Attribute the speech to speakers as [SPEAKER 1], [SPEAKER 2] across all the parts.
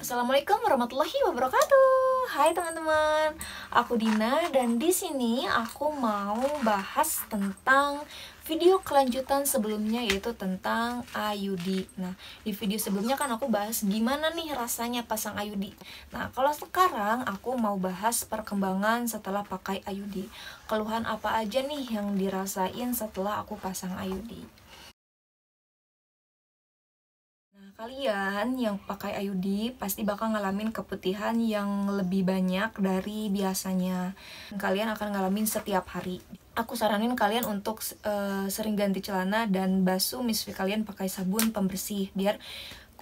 [SPEAKER 1] Assalamualaikum warahmatullahi wabarakatuh. Hai teman-teman, aku Dina dan di sini aku mau bahas tentang video kelanjutan sebelumnya, yaitu tentang IUD. Nah, di video sebelumnya kan aku bahas gimana nih rasanya pasang IUD. Nah, kalau sekarang aku mau bahas perkembangan setelah pakai IUD. Keluhan apa aja nih yang dirasain setelah aku pasang IUD. Kalian yang pakai IUD pasti bakal ngalamin keputihan yang lebih banyak dari biasanya. Kalian akan ngalamin setiap hari. Aku saranin kalian untuk sering ganti celana dan basuh misfi kalian pakai sabun pembersih biar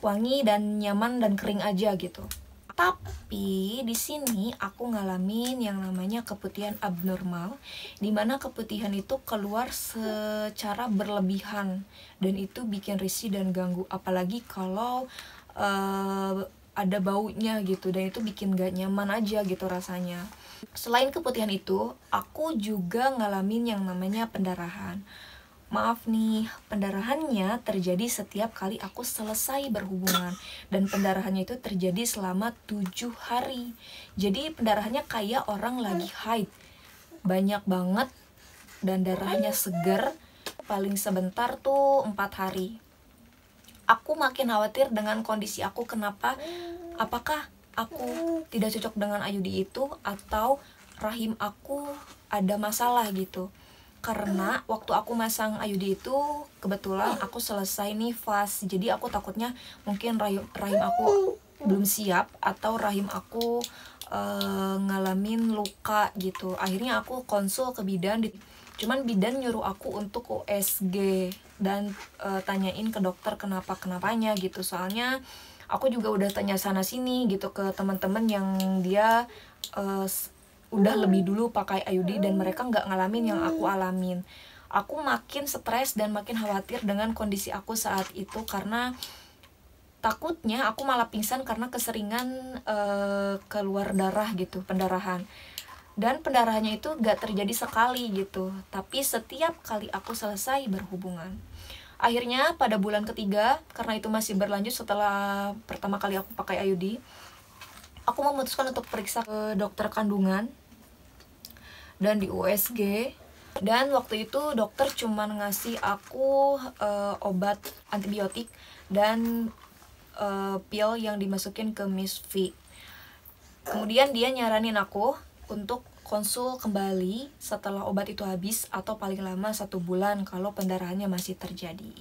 [SPEAKER 1] wangi dan nyaman dan kering aja gitu. Tapi di sini aku ngalamin yang namanya keputihan abnormal, dimana keputihan itu keluar secara berlebihan dan itu bikin risih dan ganggu, apalagi kalau ada baunya gitu, dan itu bikin gak nyaman aja gitu rasanya. Selain keputihan itu, aku juga ngalamin yang namanya pendarahan. Maaf nih, pendarahannya terjadi setiap kali aku selesai berhubungan. Dan pendarahannya itu terjadi selama 7 hari. Jadi pendarahannya kayak orang lagi haid. Banyak banget dan darahnya seger. Paling sebentar tuh 4 hari. Aku makin khawatir dengan kondisi aku. Kenapa? Apakah aku tidak cocok dengan IUD itu, atau rahim aku ada masalah gitu. Karena waktu aku masang IUD itu kebetulan aku selesai nifas, jadi aku takutnya mungkin rahim aku belum siap atau rahim aku ngalamin luka gitu. Akhirnya aku konsul ke bidan, cuman bidan nyuruh aku untuk USG dan tanyain ke dokter kenapanya gitu. Soalnya aku juga udah tanya sana sini gitu ke teman-teman yang dia udah lebih dulu pakai IUD dan mereka nggak ngalamin yang aku alamin. Aku makin stres dan makin khawatir dengan kondisi aku saat itu, karena takutnya aku malah pingsan karena keseringan keluar darah gitu, pendarahan. Dan pendarahannya itu gak terjadi sekali gitu, tapi setiap kali aku selesai berhubungan. Akhirnya pada bulan ketiga, karena itu masih berlanjut setelah pertama kali aku pakai IUD, aku memutuskan untuk periksa ke dokter kandungan dan di USG. Dan waktu itu dokter cuman ngasih aku obat antibiotik dan pil yang dimasukin ke misfi. Kemudian dia nyaranin aku untuk konsul kembali setelah obat itu habis, atau paling lama 1 bulan kalau pendarahannya masih terjadi.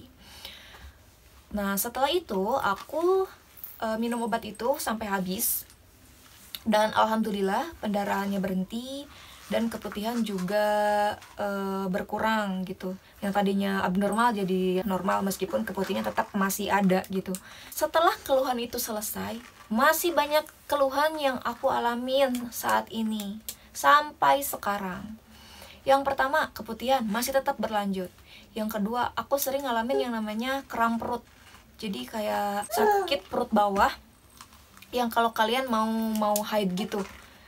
[SPEAKER 1] Nah, setelah itu aku minum obat itu sampai habis, dan alhamdulillah pendarahannya berhenti dan keputihan juga berkurang gitu. Yang tadinya abnormal jadi normal, meskipun keputihannya tetap masih ada gitu. Setelah keluhan itu selesai, masih banyak keluhan yang aku alamin saat ini sampai sekarang. Yang pertama, keputihan masih tetap berlanjut. Yang kedua, aku sering ngalamin yang namanya kram perut. Jadi kayak sakit perut bawah yang kalau kalian mau haid gitu.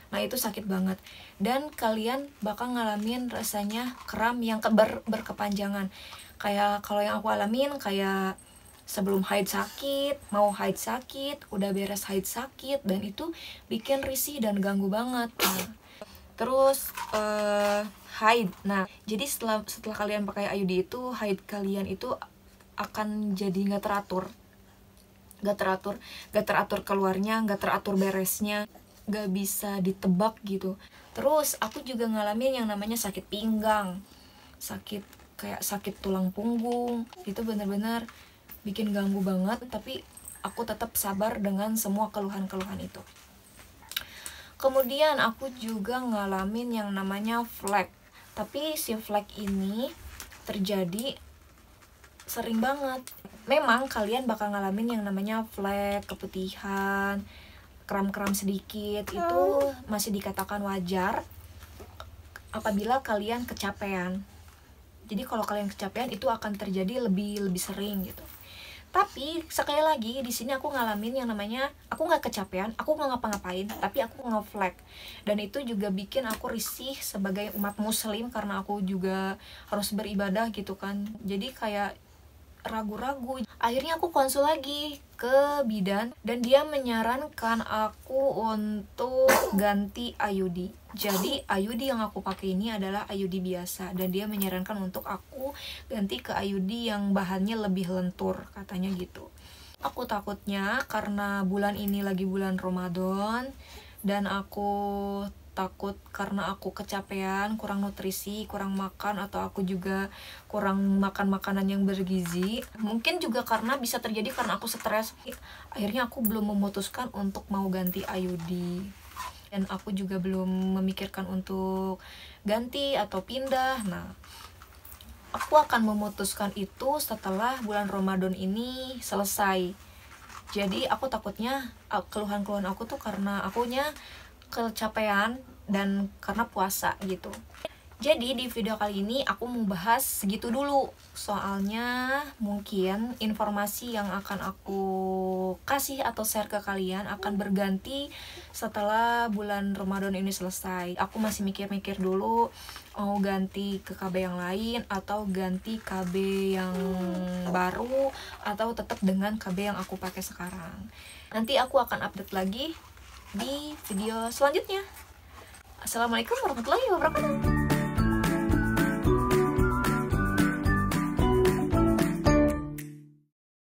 [SPEAKER 1] Nah, itu sakit banget. Dan kalian bakal ngalamin rasanya kram yang berkepanjangan. Kayak kalau yang aku alamin, kayak sebelum haid sakit, mau haid sakit, udah beres haid sakit, dan itu bikin risih dan ganggu banget. Nah, terus haid. Nah, jadi setelah kalian pakai IUD itu, haid kalian itu akan jadi gak teratur keluarnya, gak teratur beresnya, gak bisa ditebak gitu. Terus aku juga ngalamin yang namanya sakit pinggang, kayak sakit tulang punggung. Itu bener-bener bikin ganggu banget, tapi aku tetap sabar dengan semua keluhan-keluhan itu. Kemudian aku juga ngalamin yang namanya flek. Tapi si flek ini terjadi sering banget. Memang kalian bakal ngalamin yang namanya flek, keputihan, kram-kram sedikit, itu masih dikatakan wajar apabila kalian kecapean. Jadi kalau kalian kecapean itu akan terjadi lebih sering gitu. Tapi sekali lagi di sini aku ngalamin yang namanya aku nggak kecapean, aku nggak ngapa-ngapain, tapi aku ngeflek. Dan itu juga bikin aku risih sebagai umat muslim, karena aku juga harus beribadah gitu kan. Jadi kayak ragu-ragu. Akhirnya aku konsul lagi ke bidan dan dia menyarankan aku untuk ganti IUD. Jadi IUD yang aku pakai ini adalah IUD biasa dan dia menyarankan untuk aku ganti ke IUD yang bahannya lebih lentur, katanya gitu. Aku takutnya karena bulan ini lagi bulan Ramadan dan aku takut karena aku kecapean, kurang nutrisi, kurang makan, atau aku juga kurang makan makanan yang bergizi. Mungkin juga karena bisa terjadi karena aku stres. Akhirnya aku belum memutuskan untuk mau ganti IUD. Dan aku juga belum memikirkan untuk ganti atau pindah. Nah, aku akan memutuskan itu setelah bulan Ramadan ini selesai. Jadi aku takutnya keluhan-keluhan aku tuh karena akunya kecapean dan karena puasa gitu. Jadi di video kali ini aku mau bahas segitu dulu. Soalnya mungkin informasi yang akan aku kasih atau share ke kalian akan berganti setelah bulan Ramadan ini selesai. Aku masih mikir-mikir dulu mau ganti ke KB yang lain atau ganti KB yang baru atau tetap dengan KB yang aku pakai sekarang. Nanti aku akan update lagi di video selanjutnya. Assalamualaikum warahmatullahi wabarakatuh.